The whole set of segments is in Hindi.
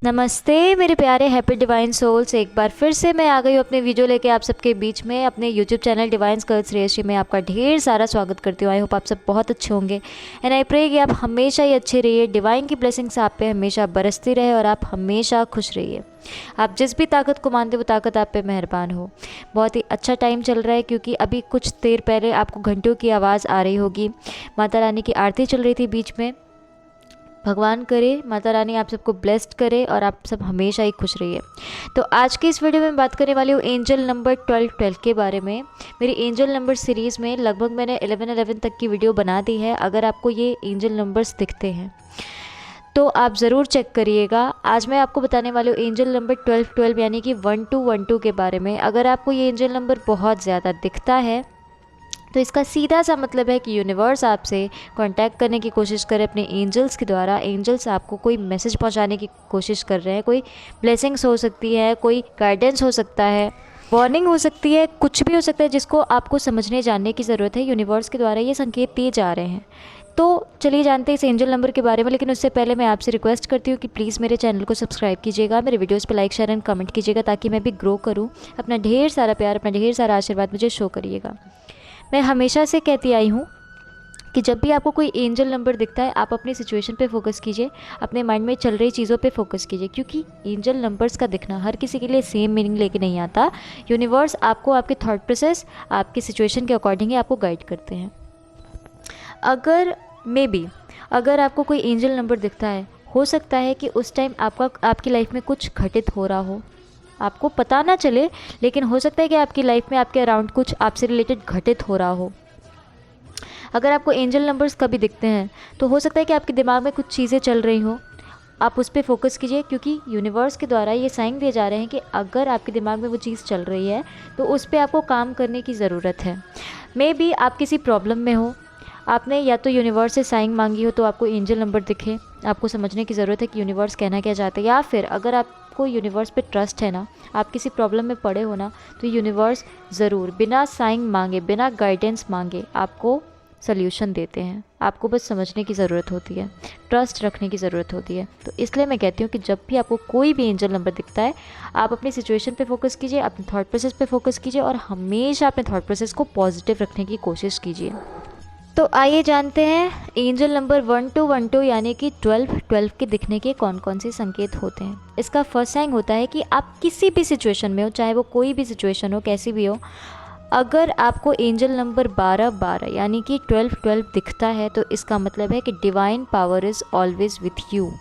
नमस्ते मेरे प्यारे हैप्पी डिवाइन सोल्स। एक बार फिर से मैं आ गई हूँ अपने वीडियो लेके आप सबके बीच में। अपने YouTube channel divine girls ratio में आपका ढेर सारा स्वागत करती हूँ। आई होप आप सब बहुत अच्छे होंगे एंड आई प्रे कि आप हमेशा ही अच्छे रहिए, डिवाइन की ब्लेसिंग्स आप पे हमेशा बरसती रहे और आप हमेशा खुश रहिए। आप जिस भी ताकत को मानते वो ताकत आप पे मेहरबान हो। बहुत ही अच्छा टाइम चल रहा है क्योंकि अभी कुछ देर पहले आपको घंटों की आवाज़ आ रही होगी। माता रानी की आरती चल रही थी बीच में। भगवान करे माता रानी आप सबको ब्लेस्ड करे और आप सब हमेशा ही खुश रहिए। तो आज की इस वीडियो में बात करने वाली हूँ एंजल नंबर 12 के बारे में। मेरी एंजल नंबर सीरीज़ में लगभग मैंने 11 तक की वीडियो बना दी है। अगर आपको ये एंजल नंबर्स दिखते हैं तो आप ज़रूर चेक करिएगा। आज मैं आपको बताने वाली हूँ एंजल नंबर 12 यानी कि 1212 के बारे में। अगर आपको ये एंजल नंबर बहुत ज़्यादा दिखता है तो इसका सीधा सा मतलब है कि यूनिवर्स आपसे कांटेक्ट करने की कोशिश करे अपने एंजल्स के द्वारा। एंजल्स आपको कोई मैसेज पहुंचाने की कोशिश कर रहे हैं। कोई ब्लेसिंग्स हो सकती है, कोई गाइडेंस हो सकता है, वार्निंग हो सकती है, कुछ भी हो सकता है जिसको आपको समझने जानने की ज़रूरत है। यूनिवर्स के द्वारा ये संकेत दिए जा रहे हैं। तो चलिए जानते हैं इस एंजल नंबर के बारे में। लेकिन उससे पहले मैं आपसे रिक्वेस्ट करती हूँ कि प्लीज़ मेरे चैनल को सब्सक्राइब कीजिएगा, मेरे वीडियोस पे लाइक शेयर एंड कमेंट कीजिएगा ताकि मैं भी ग्रो करूँ। अपना ढेर सारा प्यार, अपना ढेर सारा आशीर्वाद मुझे शो करिएगा। मैं हमेशा से कहती आई हूँ कि जब भी आपको कोई एंजल नंबर दिखता है आप अपनी सिचुएशन पे फोकस कीजिए, अपने माइंड में चल रही चीज़ों पे फोकस कीजिए, क्योंकि एंजल नंबर्स का दिखना हर किसी के लिए सेम मीनिंग लेके नहीं आता। यूनिवर्स आपको आपके थॉट प्रोसेस, आपकी सिचुएशन के अकॉर्डिंग ही आपको गाइड करते हैं। अगर आपको कोई एंजल नंबर दिखता है, हो सकता है कि उस टाइम आपकी लाइफ में कुछ घटित हो रहा हो, आपको पता ना चले, लेकिन हो सकता है कि आपकी लाइफ में आपके अराउंड कुछ आपसे रिलेटेड घटित हो रहा हो। अगर आपको एंजल नंबर्स कभी दिखते हैं तो हो सकता है कि आपके दिमाग में कुछ चीज़ें चल रही हो, आप उस पर फोकस कीजिए, क्योंकि यूनिवर्स के द्वारा ये साइन दिए जा रहे हैं कि अगर आपके दिमाग में वो चीज़ चल रही है तो उस पर आपको काम करने की ज़रूरत है। मे बी आप किसी प्रॉब्लम में हो, आपने या तो यूनिवर्स से साइन मांगी हो तो आपको एंजल नंबर दिखे, आपको समझने की ज़रूरत है कि यूनिवर्स कहना क्या चाहते हैं। या फिर अगर आपको यूनिवर्स पे ट्रस्ट है ना, आप किसी प्रॉब्लम में पड़े हो ना, तो यूनिवर्स ज़रूर बिना साइन मांगे, बिना गाइडेंस मांगे आपको सल्यूशन देते हैं। आपको बस समझने की ज़रूरत होती है, ट्रस्ट रखने की ज़रूरत होती है। तो इसलिए मैं कहती हूँ कि जब भी आपको कोई भी एंजल नंबर दिखता है आप अपनी सिचुएशन पे फोकस कीजिए, अपने थॉट प्रोसेस पे फोकस कीजिए और हमेशा अपने थॉट प्रोसेस को पॉजिटिव रखने की कोशिश कीजिए। तो आइए जानते हैं एंजल नंबर 1212 यानी कि 12 के दिखने के कौन कौन से संकेत होते हैं। इसका फर्स्ट साइन होता है कि आप किसी भी सिचुएशन में हो, चाहे वो कोई भी सिचुएशन हो, कैसी भी हो, अगर आपको एंजल नंबर 12 यानी कि 12 दिखता है तो इसका मतलब है कि divine power is always with you.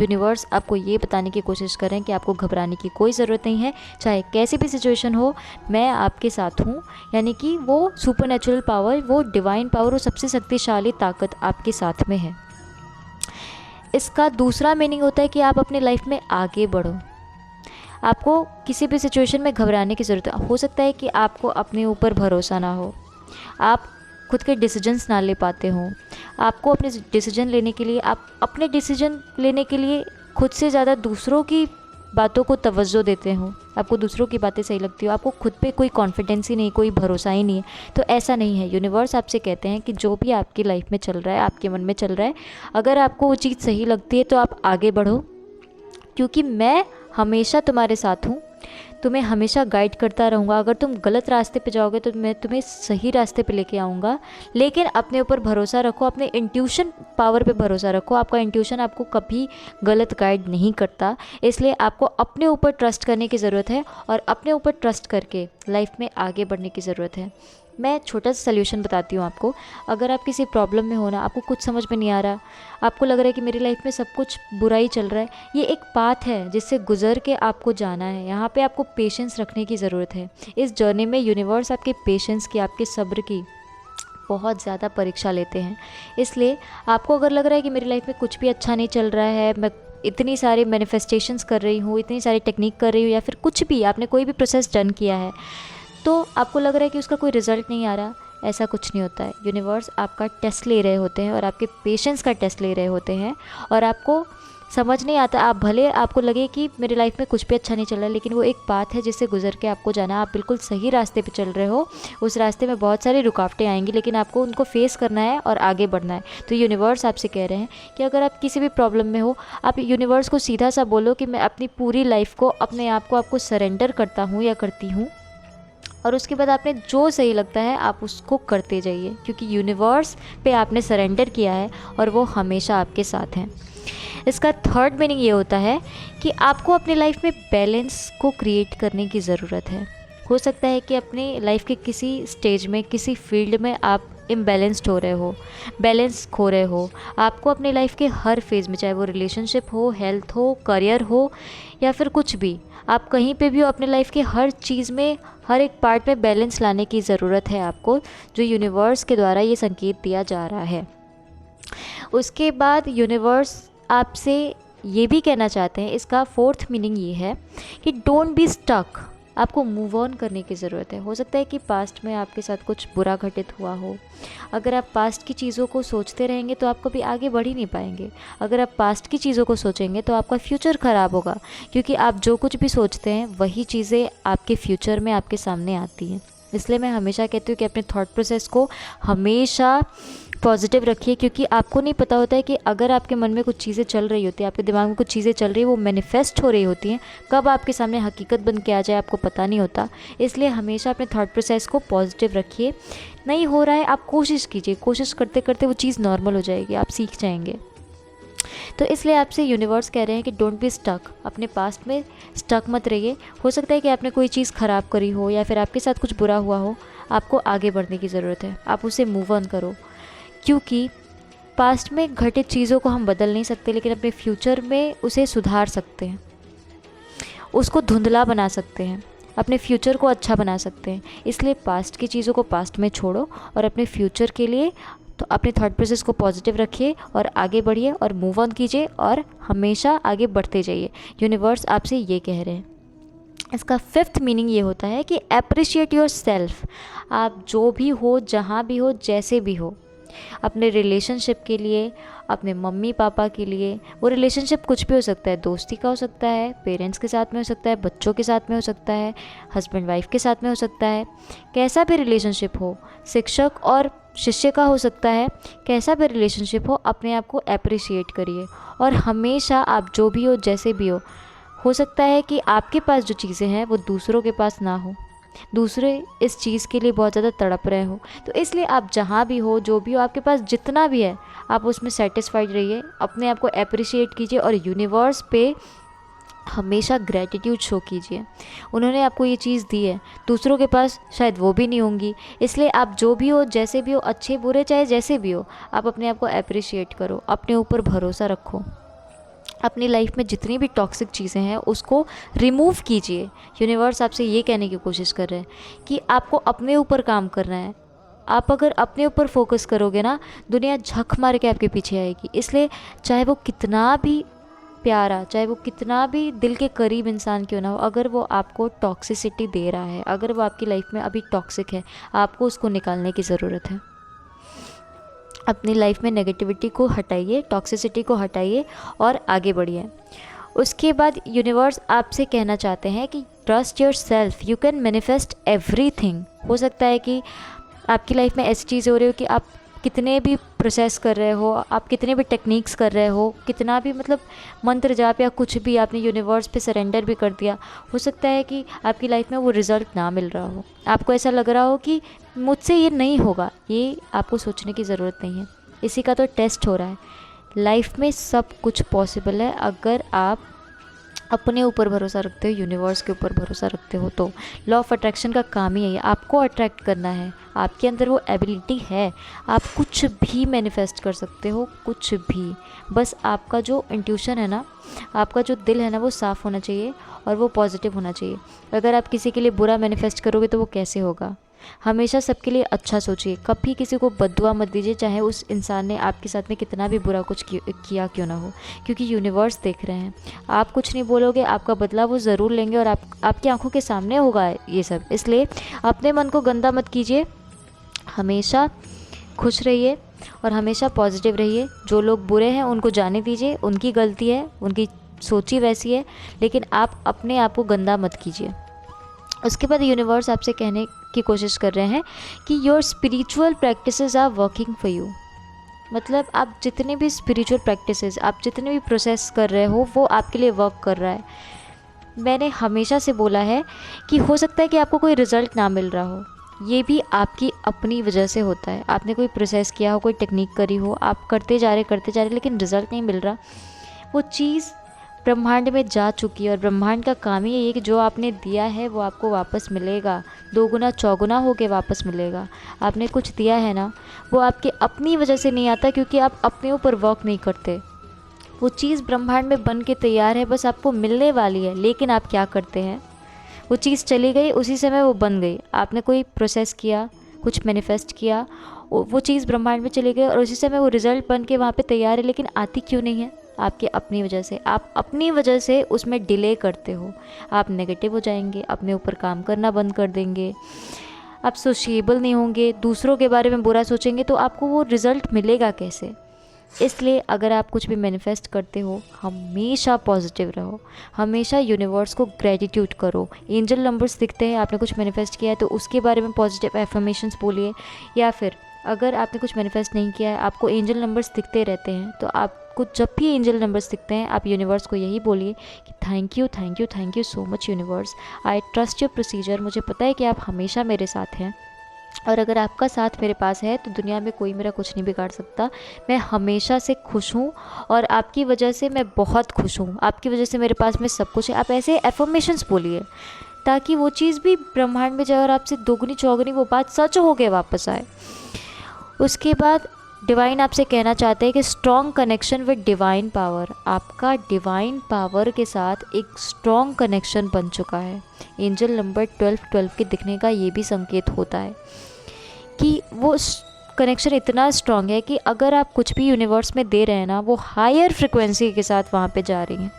Universe आपको ये बताने की कोशिश कर रहे हैं कि आपको घबराने की कोई ज़रूरत नहीं है, चाहे कैसी भी सिचुएशन हो, मैं आपके साथ हूँ। यानी कि वो सुपरनेचुरल पावर, वो डिवाइन पावर, वो सबसे शक्तिशाली ताकत आपके साथ में है। इसका दूसरा मीनिंग होता है कि आप अपने लाइफ में आगे बढ़ो। आपको किसी भी सिचुएशन में घबराने की ज़रूरत हो सकता है कि आपको अपने ऊपर भरोसा ना हो, आप खुद के डिसीजंस ना ले पाते हो। आपको अपने डिसीजन लेने के लिए, आप अपने डिसीजन लेने के लिए खुद से ज़्यादा दूसरों की बातों को तवज्जो देते हो, आपको दूसरों की बातें सही लगती हो, आपको खुद पे कोई कॉन्फिडेंस ही नहीं, कोई भरोसा ही नहीं है। तो ऐसा नहीं है। यूनिवर्स आपसे कहते हैं कि जो भी आपकी लाइफ में चल रहा है, आपके मन में चल रहा है, अगर आपको वो चीज़ सही लगती है तो आप आगे बढ़ो, क्योंकि मैं हमेशा तुम्हारे साथ हूँ, तुम्हें हमेशा गाइड करता रहूँगा। अगर तुम गलत रास्ते पे जाओगे तो मैं तुम्हें सही रास्ते पे लेके आऊँगा। लेकिन अपने ऊपर भरोसा रखो, अपने इंट्यूशन पावर पे भरोसा रखो। आपका इंट्यूशन आपको कभी गलत गाइड नहीं करता, इसलिए आपको अपने ऊपर ट्रस्ट करने की ज़रूरत है और अपने ऊपर ट्रस्ट करके लाइफ में आगे बढ़ने की ज़रूरत है। मैं छोटा सा सल्यूशन बताती हूँ आपको। अगर आप किसी प्रॉब्लम में हो ना, आपको कुछ समझ में नहीं आ रहा, आपको लग रहा है कि मेरी लाइफ में सब कुछ बुरा ही चल रहा है, ये एक पाथ है जिससे गुजर के आपको जाना है। यहाँ पे आपको पेशेंस रखने की ज़रूरत है। इस जर्नी में यूनिवर्स आपके पेशेंस की, आपके सब्र की बहुत ज़्यादा परीक्षा लेते हैं। इसलिए आपको अगर लग रहा है कि मेरी लाइफ में कुछ भी अच्छा नहीं चल रहा है, मैं इतनी सारी मैनिफेस्टेशंस कर रही हूँ, इतनी सारी टेक्निक कर रही हूँ, या फिर कुछ भी आपने कोई भी प्रोसेस डन किया है तो आपको लग रहा है कि उसका कोई रिज़ल्ट नहीं आ रहा, ऐसा कुछ नहीं होता है। यूनिवर्स आपका टेस्ट ले रहे होते हैं और आपके पेशेंस का टेस्ट ले रहे होते हैं और आपको समझ नहीं आता, आप भले आपको लगे कि मेरी लाइफ में कुछ भी अच्छा नहीं चल रहा है, लेकिन वो एक बात है जिससे गुजर के आपको जाना है। आप बिल्कुल सही रास्ते पे चल रहे हो, उस रास्ते में बहुत सारी रुकावटें आएंगी, लेकिन आपको उनको फेस करना है और आगे बढ़ना है। तो यूनिवर्स आपसे कह रहे हैं कि अगर आप किसी भी प्रॉब्लम में हो, आप यूनिवर्स को सीधा सा बोलो कि मैं अपनी पूरी लाइफ को, अपने आप को आपको सरेंडर करता हूँ या करती हूँ, और उसके बाद आपने जो सही लगता है आप उसको करते जाइए, क्योंकि यूनिवर्स पे आपने सरेंडर किया है और वो हमेशा आपके साथ हैं। इसका थर्ड मीनिंग ये होता है कि आपको अपनी लाइफ में बैलेंस को क्रिएट करने की ज़रूरत है। हो सकता है कि अपनी लाइफ के किसी स्टेज में, किसी फील्ड में आप इम्बैलेंस्ड हो रहे हो, बैलेंस खो रहे हो। आपको अपनी लाइफ के हर फेज़ में, चाहे वो रिलेशनशिप हो, हेल्थ हो, करियर हो या फिर कुछ भी, आप कहीं पे भी हो, अपने लाइफ के हर चीज़ में, हर एक पार्ट में बैलेंस लाने की ज़रूरत है आपको, जो यूनिवर्स के द्वारा ये संकेत दिया जा रहा है। उसके बाद यूनिवर्स आपसे ये भी कहना चाहते हैं, इसका फोर्थ मीनिंग ये है कि डोंट बी स्टक, आपको मूव ऑन करने की ज़रूरत है। हो सकता है कि पास्ट में आपके साथ कुछ बुरा घटित हुआ हो। अगर आप पास्ट की चीज़ों को सोचते रहेंगे तो आप कभी आगे बढ़ ही नहीं पाएंगे। अगर आप पास्ट की चीज़ों को सोचेंगे तो आपका फ्यूचर ख़राब होगा, क्योंकि आप जो कुछ भी सोचते हैं वही चीज़ें आपके फ्यूचर में आपके सामने आती हैं। इसलिए मैं हमेशा कहती हूँ कि अपने थॉट प्रोसेस को हमेशा पॉजिटिव रखिए, क्योंकि आपको नहीं पता होता है कि अगर आपके मन में कुछ चीज़ें चल रही होती है, आपके दिमाग में कुछ चीज़ें चल रही है, वो मैनिफेस्ट हो रही होती हैं, कब आपके सामने हकीकत बन के आ जाए आपको पता नहीं होता। इसलिए हमेशा अपने थॉट प्रोसेस को पॉजिटिव रखिए। नहीं हो रहा है, आप कोशिश कीजिए, कोशिश करते करते वो चीज़ नॉर्मल हो जाएगी, आप सीख जाएंगे। तो इसलिए आपसे यूनिवर्स कह रहे हैं कि डोंट बी स्टक, अपने पास्ट में स्टक मत रहिए। हो सकता है कि आपने कोई चीज़ ख़राब करी हो या फिर आपके साथ कुछ बुरा हुआ हो, आपको आगे बढ़ने की ज़रूरत है, आप उसे मूव ऑन करो। क्योंकि पास्ट में घटित चीज़ों को हम बदल नहीं सकते, लेकिन अपने फ्यूचर में उसे सुधार सकते हैं, उसको धुंधला बना सकते हैं, अपने फ्यूचर को अच्छा बना सकते हैं। इसलिए पास्ट की चीज़ों को पास्ट में छोड़ो और अपने फ्यूचर के लिए तो अपने थॉट प्रोसेस को पॉजिटिव रखिए और आगे बढ़िए और मूव ऑन कीजिए और हमेशा आगे बढ़ते जाइए। यूनिवर्स आपसे ये कह रहे हैं। इसका फिफ्थ मीनिंग ये होता है कि अप्रिशिएट योर सेल्फ। आप जो भी हो, जहाँ भी हो, जैसे भी हो, अपने रिलेशनशिप के लिए, अपने मम्मी पापा के लिए, वो रिलेशनशिप कुछ भी हो सकता है, दोस्ती का हो सकता है, पेरेंट्स के साथ में हो सकता है, बच्चों के साथ में हो सकता है, हस्बैंड वाइफ के साथ में हो सकता है, कैसा भी रिलेशनशिप हो, शिक्षक और शिष्य का हो सकता है, कैसा भी रिलेशनशिप हो, अपने आप को अप्रिशिएट करिए। और हमेशा आप जो भी हो, जैसे भी हो सकता है कि आपके पास जो चीज़ें हैं वो दूसरों के पास ना हो, दूसरे इस चीज़ के लिए बहुत ज़्यादा तड़प रहे हो। तो इसलिए आप जहाँ भी हो, जो भी हो, आपके पास जितना भी है, आप उसमें सेटिस्फाइड रहिए, अपने आप को अप्रिशिएट कीजिए और यूनिवर्स पे हमेशा ग्रैटिट्यूड शो कीजिए। उन्होंने आपको ये चीज़ दी है, दूसरों के पास शायद वो भी नहीं होंगी। इसलिए आप जो भी हो, जैसे भी हो, अच्छे बुरे चाहे जैसे भी हो, आप अपने आप को अप्रिशिएट करो, अपने ऊपर भरोसा रखो। अपनी लाइफ में जितनी भी टॉक्सिक चीज़ें हैं उसको रिमूव कीजिए। यूनिवर्स आपसे ये कहने की कोशिश कर रहे हैं कि आपको अपने ऊपर काम करना है। आप अगर अपने ऊपर फोकस करोगे ना, दुनिया झक मार के आपके पीछे आएगी। इसलिए चाहे वो कितना भी प्यारा, चाहे वो कितना भी दिल के करीब इंसान क्यों ना हो, अगर वो आपको टॉक्सिसिटी दे रहा है, अगर वो आपकी लाइफ में अभी टॉक्सिक है, आपको उसको निकालने की ज़रूरत है। अपनी लाइफ में नेगेटिविटी को हटाइए, टॉक्सिसिटी को हटाइए और आगे बढ़िए। उसके बाद यूनिवर्स आपसे कहना चाहते हैं कि trust your self, you can manifest everything. हो सकता है कि आपकी लाइफ में ऐसी चीज़ें हो रही हो कि आप कितने भी प्रोसेस कर रहे हो, आप कितने भी टेक्निक्स कर रहे हो, कितना भी मतलब मंत्र जाप या कुछ भी आपने यूनिवर्स पे सरेंडर भी कर दिया, हो सकता है कि आपकी लाइफ में वो रिज़ल्ट ना मिल रहा हो। आपको ऐसा लग रहा हो कि मुझसे ये नहीं होगा। ये आपको सोचने की ज़रूरत नहीं है, इसी का तो टेस्ट हो रहा है। लाइफ में सब कुछ पॉसिबल है अगर आप अपने ऊपर भरोसा रखते हो, यूनिवर्स के ऊपर भरोसा रखते हो। तो लॉ ऑफ अट्रैक्शन का काम ही है, आपको अट्रैक्ट करना है। आपके अंदर वो एबिलिटी है, आप कुछ भी मैनिफेस्ट कर सकते हो, कुछ भी। बस आपका जो इंट्यूशन है ना, आपका जो दिल है ना, वो साफ़ होना चाहिए और वो पॉजिटिव होना चाहिए। अगर आप किसी के लिए बुरा मैनिफेस्ट करोगे तो वो कैसे होगा। हमेशा सबके लिए अच्छा सोचिए, कभी किसी को बद्दुआ मत दीजिए, चाहे उस इंसान ने आपके साथ में कितना भी बुरा कुछ किया क्यों ना हो, क्योंकि यूनिवर्स देख रहे हैं। आप कुछ नहीं बोलोगे, आपका बदला वो ज़रूर लेंगे और आपकी आंखों के सामने होगा ये सब। इसलिए अपने मन को गंदा मत कीजिए, हमेशा खुश रहिए और हमेशा पॉजिटिव रहिए। जो लोग बुरे हैं उनको जाने दीजिए, उनकी गलती है, उनकी सोची वैसी है, लेकिन आप अपने आप को गंदा मत कीजिए। उसके बाद यूनिवर्स आपसे कहने की कोशिश कर रहे हैं कि your spiritual practices are working for you. मतलब आप जितने भी स्पिरिचुअल प्रैक्टिसेस, आप जितने भी प्रोसेस कर रहे हो, वो आपके लिए वर्क कर रहा है। मैंने हमेशा से बोला है कि हो सकता है कि आपको कोई रिज़ल्ट ना मिल रहा हो, ये भी आपकी अपनी वजह से होता है। आपने कोई प्रोसेस किया हो, कोई टेक्निक करी हो, आप करते जा रहे लेकिन रिज़ल्ट नहीं मिल रहा, वो चीज़ ब्रह्मांड में जा चुकी है और ब्रह्मांड का काम ही ये है कि जो आपने दिया है वो आपको वापस मिलेगा, 2 गुना 4 गुना होके वापस मिलेगा। आपने कुछ दिया है ना, वो आपकी अपनी वजह से नहीं आता, क्योंकि आप अपने ऊपर वर्क नहीं करते। वो चीज़ ब्रह्मांड में बन के तैयार है, बस आपको मिलने वाली है। लेकिन आप क्या करते हैं, वो चीज़ चली गई, उसी समय वो बन गई। आपने कोई प्रोसेस किया, कुछ मैनिफेस्ट किया, वो चीज़ ब्रह्मांड में चली गई और उसी समय वो रिज़ल्ट बन के वहाँ पे तैयार है, लेकिन आती क्यों नहीं है? आपकी अपनी वजह से। आप अपनी वजह से उसमें डिले करते हो, आप नेगेटिव हो जाएंगे, अपने ऊपर काम करना बंद कर देंगे, आप सोशिएबल नहीं होंगे, दूसरों के बारे में बुरा सोचेंगे, तो आपको वो रिज़ल्ट मिलेगा कैसे? इसलिए अगर आप कुछ भी मैनिफेस्ट करते हो, हमेशा पॉजिटिव रहो, हमेशा यूनिवर्स को ग्रेटिट्यूड करो। एंजल नंबर्स दिखते हैं, आपने कुछ मैनिफेस्ट किया है तो उसके बारे में पॉजिटिव एफर्मेशंस बोलिए। या फिर अगर आपने कुछ मैनिफेस्ट नहीं किया है, आपको एंजल नंबर्स दिखते रहते हैं, तो आपको जब भी एंजल नंबर्स दिखते हैं, आप यूनिवर्स को यही बोलिए कि thank you thank you thank you so much universe, I trust your procedure. मुझे पता है कि आप हमेशा मेरे साथ हैं और अगर आपका साथ मेरे पास है तो दुनिया में कोई मेरा कुछ नहीं बिगाड़ सकता। मैं हमेशा से खुश हूँ और आपकी वजह से मैं बहुत खुश हूँ, आपकी वजह से मेरे पास में सब कुछ है। आप ऐसे एफर्मेशंस बोलिए ताकि वो चीज़ भी ब्रह्मांड में जाए और आपसे दोगुनी चौगुनी वो बात सच हो के वापस आए। उसके बाद डिवाइन आपसे कहना चाहते हैं कि strong connection with divine power. आपका डिवाइन पावर के साथ एक स्ट्रॉन्ग कनेक्शन बन चुका है। एंजल नंबर 12 के दिखने का ये भी संकेत होता है कि वो कनेक्शन इतना स्ट्रॉन्ग है कि अगर आप कुछ भी यूनिवर्स में दे रहे हैं ना, वो हायर फ्रिक्वेंसी के साथ वहाँ पे जा रही हैं।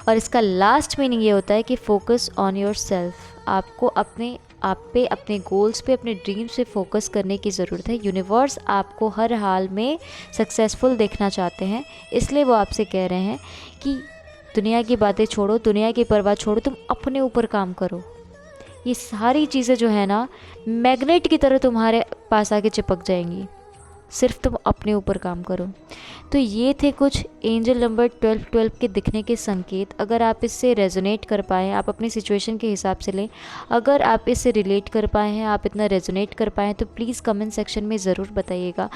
और इसका लास्ट मीनिंग ये होता है कि फोकस ऑन योर सेल्फ। आपको अपने आप पे, अपने गोल्स पे, अपने ड्रीम्स पे फोकस करने की ज़रूरत है। यूनिवर्स आपको हर हाल में सक्सेसफुल देखना चाहते हैं, इसलिए वो आपसे कह रहे हैं कि दुनिया की बातें छोड़ो, दुनिया की परवाह छोड़ो, तुम अपने ऊपर काम करो। ये सारी चीज़ें जो है ना, मैग्नेट की तरह तुम्हारे पास आके चिपक जाएंगी, सिर्फ तुम अपने ऊपर काम करो। तो ये थे कुछ एंजल नंबर 12 के दिखने के संकेत। अगर आप इससे रेजोनेट कर पाए, आप अपनी सिचुएशन के हिसाब से लें, अगर आप इससे रिलेट कर पाए हैं, आप इतना रेजोनेट कर पाए हैं, तो प्लीज़ कमेंट सेक्शन में ज़रूर बताइएगा।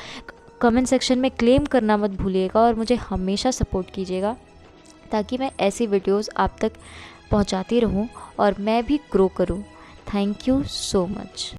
कमेंट सेक्शन में क्लेम करना मत भूलिएगा और मुझे हमेशा सपोर्ट कीजिएगा ताकि मैं ऐसी वीडियोज़ आप तक पहुँचाती रहूँ और मैं भी ग्रो करूँ। Thank you so much.